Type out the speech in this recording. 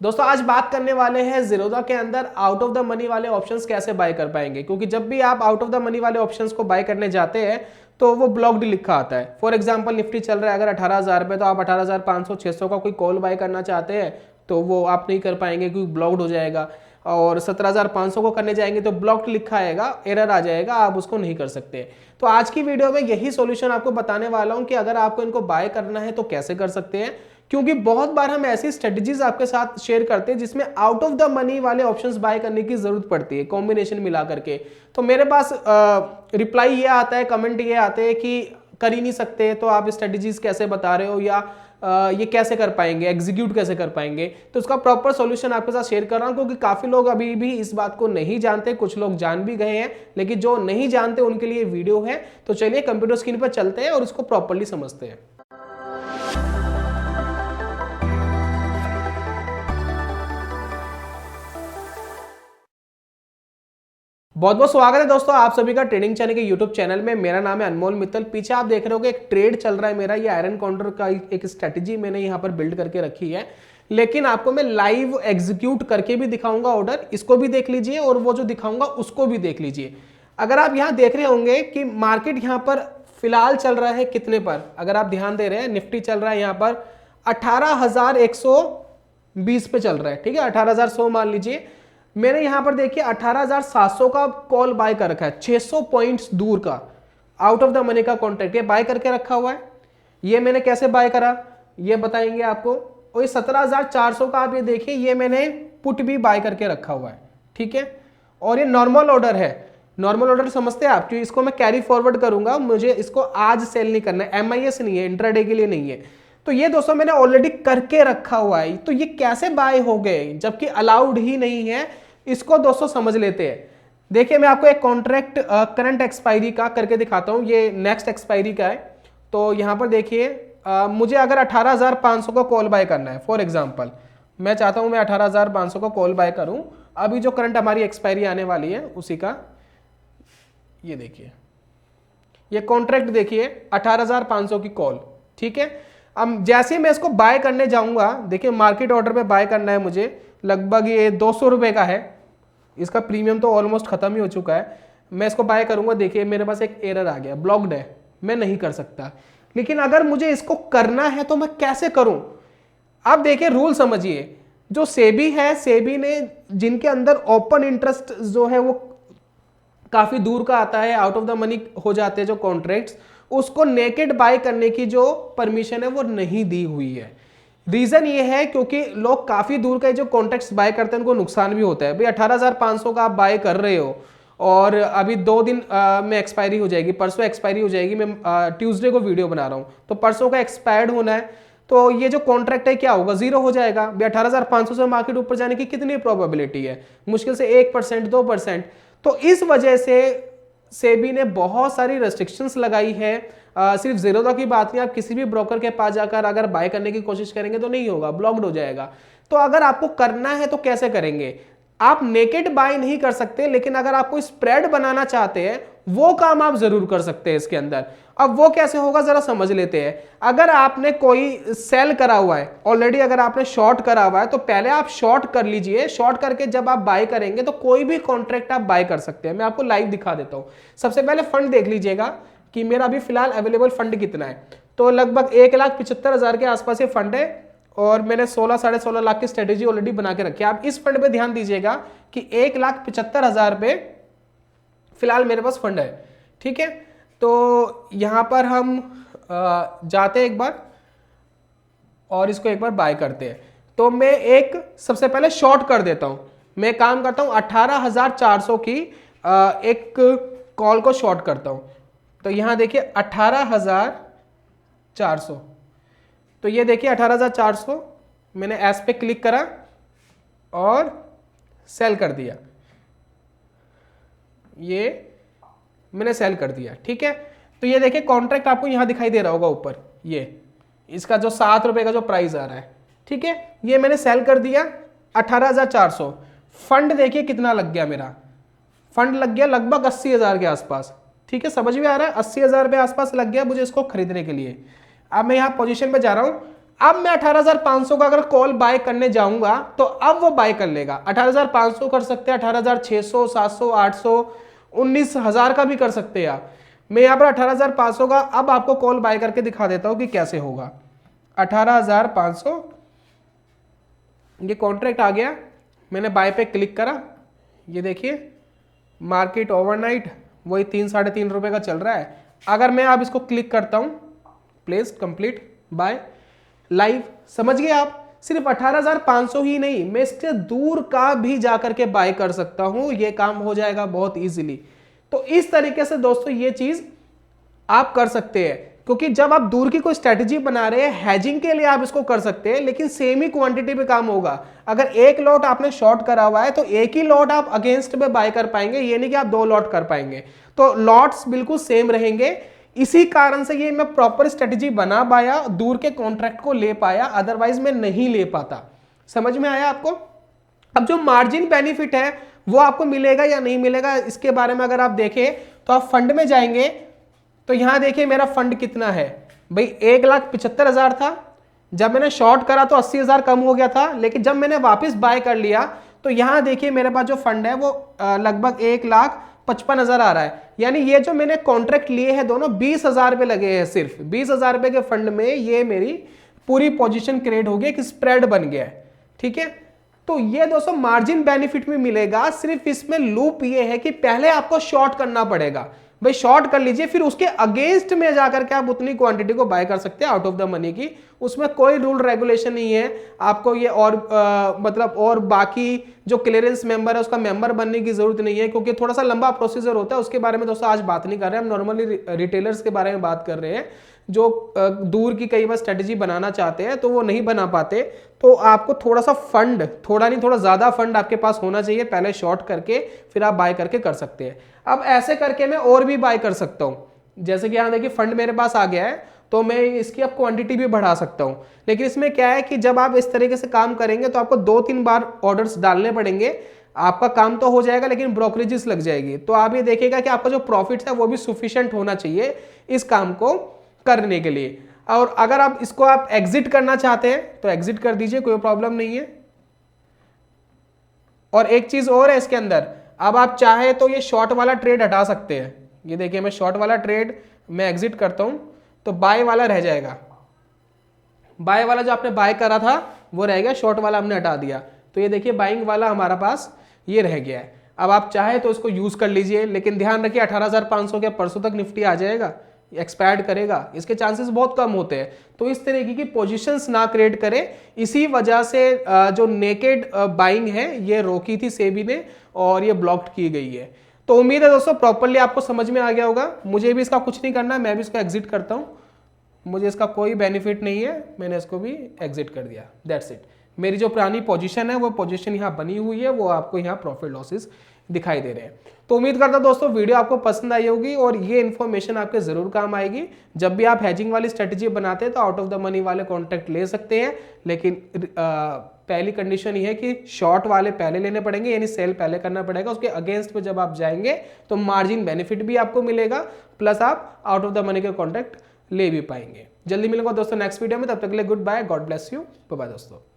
दोस्तों आज बात करने वाले हैं ज़ीरोधा के अंदर आउट ऑफ द मनी वाले ऑप्शंस कैसे बाय कर पाएंगे, क्योंकि जब भी आप आउट ऑफ द मनी वाले ऑप्शंस को बाय करने जाते हैं तो वो ब्लॉक्ड लिखा आता है। फॉर एग्जांपल निफ्टी चल रहा है अगर 18,000 पे, तो आप 18,500 600 का कोई कॉल बाय करना चाहते हैं तो वो आप नहीं कर पाएंगे क्योंकि ब्लॉक्ड हो जाएगा। और 17,500 को करने जाएंगे तो ब्लॉक्ड लिखा आएगा, एरर आ जाएगा, आप उसको नहीं कर सकते। तो आज की वीडियो में यही सॉल्यूशन आपको बताने वाला हूं कि अगर आपको इनको बाय करना है तो कैसे कर सकते हैं, क्योंकि बहुत बार हम ऐसी स्ट्रेटजीज आपके साथ शेयर करते हैं जिसमें आउट ऑफ द मनी वाले ऑप्शंस बाय करने की जरूरत पड़ती है कॉम्बिनेशन मिला करके। तो मेरे पास रिप्लाई ये आता है, कमेंट ये आते हैं कि कर ही नहीं सकते, तो आप स्ट्रेटजीज कैसे बता रहे हो, या ये कैसे कर पाएंगे, एग्जीक्यूट कैसे कर पाएंगे। तो उसका प्रॉपर सॉल्यूशन आपके साथ शेयर कर रहा हूं, क्योंकि काफी लोग अभी भी इस बात को नहीं जानते, कुछ लोग जान भी गए हैं, लेकिन जो नहीं जानते उनके लिए वीडियो है। तो चलिए कंप्यूटर स्क्रीन पर चलते हैं और इसको प्रॉपरली समझते हैं। बहुत बहुत स्वागत है दोस्तों आप सभी का ट्रेडिंग चैनल के यूट्यूब चैनल में। मेरा नाम है अनमोल मित्तल। पीछे आप देख रहे हो कि एक ट्रेड चल रहा है मेरा, ये आयरन काउंटर का एक स्ट्रेटजी मैंने यहाँ पर बिल्ड करके रखी है, लेकिन आपको मैं लाइव एग्जीक्यूट करके भी दिखाऊंगा ऑर्डर, इसको भी देख लीजिए और वो जो दिखाऊंगा उसको भी देख लीजिए। अगर आप यहाँ देख रहे होंगे कि मार्केट यहाँ पर फिलहाल चल रहा है कितने पर, अगर आप ध्यान दे रहे हैं निफ्टी चल रहा है यहाँ पर 18,120 पे चल रहा है, ठीक है, 18,100 मान लीजिए। मैंने यहां पर देखिए 18,700 का कॉल बाय कर रखा है, 600 पॉइंट्स दूर का आउट ऑफ द मनी का कॉन्ट्रैक्ट ये बाय करके रखा हुआ है। ये मैंने कैसे बाय करा ये बताएंगे आपको। और ये 17,400 का आप ये देखिए, ये मैंने पुट भी बाय करके रखा हुआ है, ठीक है। और ये नॉर्मल ऑर्डर है, नॉर्मल ऑर्डर समझते हैं आप, क्योंकि इसको मैं कैरी फॉरवर्ड करूंगा, मुझे इसको आज सेल नहीं करना है, MIS नहीं है, इंट्राडे के लिए नहीं है। तो ये दोस्तों मैंने ऑलरेडी करके रखा हुआ है, तो ये कैसे बाय हो गए जबकि अलाउड ही नहीं है, इसको दोस्तों समझ लेते हैं। देखिए मैं आपको एक कॉन्ट्रैक्ट करंट एक्सपायरी का करके दिखाता हूं, ये नेक्स्ट एक्सपायरी का है। तो यहां पर देखिए मुझे अगर 18,500 का कॉल बाय करना है, फॉर एग्जांपल मैं चाहता हूं मैं 18,500 का कॉल बाय करूं, अभी जो करंट हमारी एक्सपायरी आने वाली है उसी का, ये देखिए ये कॉन्ट्रैक्ट देखिए 18,500 की कॉल, ठीक है। अब जैसे मैं इसको बाय करने जाऊंगा, देखिए मार्केट ऑर्डर पे बाय करना है मुझे, लगभग ये 200 रुपए का है, इसका प्रीमियम तो ऑलमोस्ट खत्म ही हो चुका है। मैं इसको बाय करूंगा, देखिए मेरे पास एक एरर आ गया, ब्लॉक्ड है, मैं नहीं कर सकता। लेकिन अगर मुझे इसको करना है तो मैं कैसे करूं? आप देखिए रूल समझिए, जो सेबी है, सेबी ने जिनके अंदर ओपन इंटरेस्ट जो है वो काफी दूर का आता है, आउट ऑफ द मनी हो जाते हैं जो कॉन्ट्रैक्ट्स, उसको नेकेड बाय करने की जो परमिशन है वो नहीं दी हुई है। रीजन ये है क्योंकि लोग काफी दूर के जो कॉन्ट्रैक्ट्स बाय करते हैं उनको नुकसान भी होता है। भाई 18,500 का आप बाय कर रहे हो और अभी 2 दिन में एक्सपायरी हो जाएगी, परसों एक्सपायरी हो जाएगी, मैं ट्यूसडे को वीडियो बना रहा हूँ, तो परसों का एक्सपायर्ड होना है, तो ये जो कॉन्ट्रैक्ट है क्या होगा, जीरो हो जाएगा। 18,500 से मार्केट ऊपर जाने की कितनी प्रोबेबिलिटी है, मुश्किल से 1% 2%। तो इस वजह से सेबी ने बहुत सारी रेस्ट्रिक्शंस लगाई है। सिर्फ ज़ीरोधा की बात नहीं, आप किसी भी ब्रोकर के पास जाकर अगर बाय करने की कोशिश करेंगे तो नहीं होगा, ब्लॉक्ड हो जाएगा। तो अगर आपको करना है तो कैसे करेंगे? आप नेकेड बाय नहीं कर सकते, लेकिन अगर आप कोई स्प्रेड बनाना चाहते हैं वो काम आप जरूर कर सकते हैं इसके अंदर। अब वो कैसे होगा जरा समझ लेते हैं। अगर आपने कोई सेल करा हुआ है ऑलरेडी, अगर आपने शॉर्ट करा हुआ है तो पहले आप शॉर्ट कर लीजिए, शॉर्ट करके जब आप बाय करेंगे तो कोई भी कॉन्ट्रैक्ट आप बाय कर सकते हैं। मैं आपको लाइव दिखा देता हूं। सबसे पहले फंड देख लीजिएगा कि मेरा अभी फिलहाल अवेलेबल फंड कितना है। तो लगभग 1,75,000 के आसपास ये फंड है और मैंने 16 साढ़े 16 लाख की स्ट्रेटेजी ऑलरेडी बना के रखी है। आप इस फंड पे ध्यान दीजिएगा कि 1,75,000 पे फिलहाल मेरे पास फंड है, ठीक है। तो यहां पर हम जाते हैं एक बार और इसको एक बार बाय करते हैं। तो मैं एक सबसे पहले शॉर्ट कर देता हूं, मैं काम करता हूं 18,400 की एक कॉल को शॉर्ट करता हूं। तो यहां देखिए 18,400, तो ये देखिए 18,400 मैंने एस पे क्लिक करा और सेल कर दिया, ये मैंने सेल कर दिया, ठीक है। तो ये देखिए कॉन्ट्रैक्ट आपको यहां दिखाई दे रहा होगा ऊपर, ये इसका जो 7 रुपए का जो प्राइस आ रहा है, ठीक है, ये मैंने सेल कर दिया 18,400। फंड देखिए कितना लग गया, मेरा फंड लग गया लगभग 80,000 के आसपास, ठीक है, समझ में आ रहा है, 80,000 के आसपास लग गया मुझे इसको खरीदने के लिए। अब मैं यहाँ पोजीशन पे जा रहा हूँ, अब मैं 18,500 का अगर कॉल बाय करने जाऊंगा तो अब वो बाय कर लेगा। 18,500 कर सकते हैं, 18,600, 700, 800, 19,000 का भी कर सकते हैं आप। मैं यहाँ पर 18,500 का अब आपको कॉल बाय करके दिखा देता हूं कि कैसे होगा। 18,500 ये कॉन्ट्रैक्ट आ गया, मैंने बाय पे क्लिक करा, ये देखिए मार्केट ओवरनाइट वही 3-3.5 रुपए का चल रहा है। अगर मैं अब इसको क्लिक करता हूं, प्लेस कंप्लीट बाय लाइव, समझ गए आप। सिर्फ 18,500 ही नहीं, मैं इससे दूर का भी जाकर के बाय कर सकता हूं, ये काम हो जाएगा बहुत इजीली। तो इस तरीके से दोस्तों ये चीज आप कर सकते हैं, क्योंकि जब आप दूर की कोई स्ट्रेटजी बना रहे हैं हैजिंग के लिए आप इसको कर सकते हैं, लेकिन सेम ही क्वांटिटी पे काम होगा। अगर एक लॉट आपने शॉर्ट करा हुआ है तो एक ही लॉट आप अगेंस्ट में बाय कर पाएंगे, ये नहीं कि आप 2 लॉट कर पाएंगे। तो लॉट्स बिल्कुल सेम रहेंगे। इसी कारण से ये मैं प्रॉपर स्ट्रेटजी बना पाया, दूर के कॉन्ट्रैक्ट को ले पाया, अदरवाइज मैं नहीं ले पाता। समझ में आया आपको। अब जो मार्जिन बेनिफिट है वो आपको मिलेगा या नहीं मिलेगा, इसके बारे में अगर आप देखें तो आप फंड में जाएंगे तो यहां देखिए मेरा फंड कितना है भाई, 1,75,000 था। जब मैंने शॉर्ट करा तो 80,000 कम हो गया था, लेकिन जब मैंने वापस बाय कर लिया तो यहां देखिए मेरे पास जो फंड है वो लगभग 1,55,000 आ रहा है। यानी ये जो मैंने कॉन्ट्रैक्ट लिए हैं दोनों 20,000 पे लगे हैं, सिर्फ 20,000 रुपए के फंड में ये मेरी पूरी पोजीशन क्रिएट हो गई, एक स्प्रेड बन गया है। ठीक है, तो ये दोस्तों मार्जिन बेनिफिट में मिलेगा। सिर्फ इसमें लूप ये है कि पहले आपको शॉर्ट करना पड़ेगा भाई, शॉर्ट कर लीजिए, फिर उसके अगेंस्ट में जाकर के आप उतनी क्वांटिटी को बाय कर सकते हैं आउट ऑफ द मनी की। उसमें कोई रूल रेगुलेशन नहीं है आपको ये, और मतलब और बाकी जो क्लियरेंस मेंबर है उसका मेंबर बनने की जरूरत नहीं है, क्योंकि थोड़ा सा लंबा प्रोसीजर होता है। उसके बारे में दोस्तों आज बात नहीं कर रहे हैं हम, नॉर्मली रिटेलर्स के बारे में बात कर रहे हैं जो दूर की कई बार स्ट्रेटजी बनाना चाहते हैं तो वो नहीं बना पाते। तो आपको थोड़ा सा फंड, थोड़ा नहीं थोड़ा ज्यादा फंड आपके पास होना चाहिए, पहले शॉर्ट करके फिर आप बाय करके कर सकते हैं। अब ऐसे करके मैं और भी बाय कर सकता हूं, जैसे कि यहां देखिए फंड मेरे पास आ गया है तो मैं इसकी अब क्वांटिटी भी बढ़ा सकता हूं। लेकिन इसमें क्या है कि जब आप इस तरीके से काम करेंगे तो आपको 2-3 बार ऑर्डर्स डालने पड़ेंगे। आपका काम तो हो जाएगा लेकिन ब्रोकरेजेस लग जाएगी। तो आप ये देखिएगा कि आपका जो प्रॉफिट है वो भी सुफिशिएंट होना चाहिए इस काम को करने के लिए। और अगर आप इसको आप एग्जिट करना चाहते हैं तो एग्जिट कर दीजिए, कोई प्रॉब्लम नहीं है। और एक चीज और है इसके अंदर, अब आप चाहे तो ये शॉर्ट वाला ट्रेड हटा सकते हैं। ये देखिए मैं शॉर्ट वाला ट्रेड मैं एग्जिट करता हूं तो बाय वाला रह जाएगा, बाय वाला जो आपने बाय करा था वो रह गया, शॉर्ट वाला हमने हटा दिया। तो ये देखिए बाइंग वाला हमारा पास ये रह गया है। अब आप चाहे तो इसको यूज कर लीजिए, लेकिन ध्यान रखिए 18,500 के परसों तक निफ्टी आ जाएगा, एक्सपायर्ड करेगा, इसके चांसेस बहुत कम होते हैं। तो इस तरीके की पोजीशंस ना क्रिएट करें। इसी वजह से जो नेकेड बाइंग है ये रोकी थी सेबी ने और ये ब्लॉक्ड की गई है। तो उम्मीद है दोस्तों प्रॉपर्ली आपको समझ में आ गया होगा। मुझे भी इसका कुछ नहीं करना, मैं भी इसको एग्जिट करता हूं, मुझे इसका कोई बेनिफिट नहीं है, मैंने इसको भी एग्जिट कर दिया, दैट्स इट। मेरी जो पुरानी पोजीशन है वो पोजीशन यहाँ बनी हुई है, वो आपको यहाँ प्रॉफिट लॉसेस दिखाई दे रहे हैं। तो उम्मीद करता हूं दोस्तों वीडियो आपको पसंद आई होगी और ये इन्फॉर्मेशन आपके जरूर काम आएगी। जब भी आप हैजिंग वाली स्ट्रेटजी बनाते हैं तो आउट ऑफ द मनी वाले कॉन्ट्रैक्ट ले सकते हैं, लेकिन पहली कंडीशन ये है कि शॉर्ट वाले पहले लेने पड़ेंगे, यानी सेल पहले करना पड़ेगा। उसके अगेंस्ट में जब आप जाएंगे तो मार्जिन बेनिफिट भी आपको मिलेगा, प्लस आप आउट ऑफ द मनी के कॉन्ट्रैक्ट ले भी पाएंगे। जल्दी मिलूंगा दोस्तों नेक्स्ट वीडियो में, तब तक के लिए goodbye, God bless you, bye bye दोस्तों।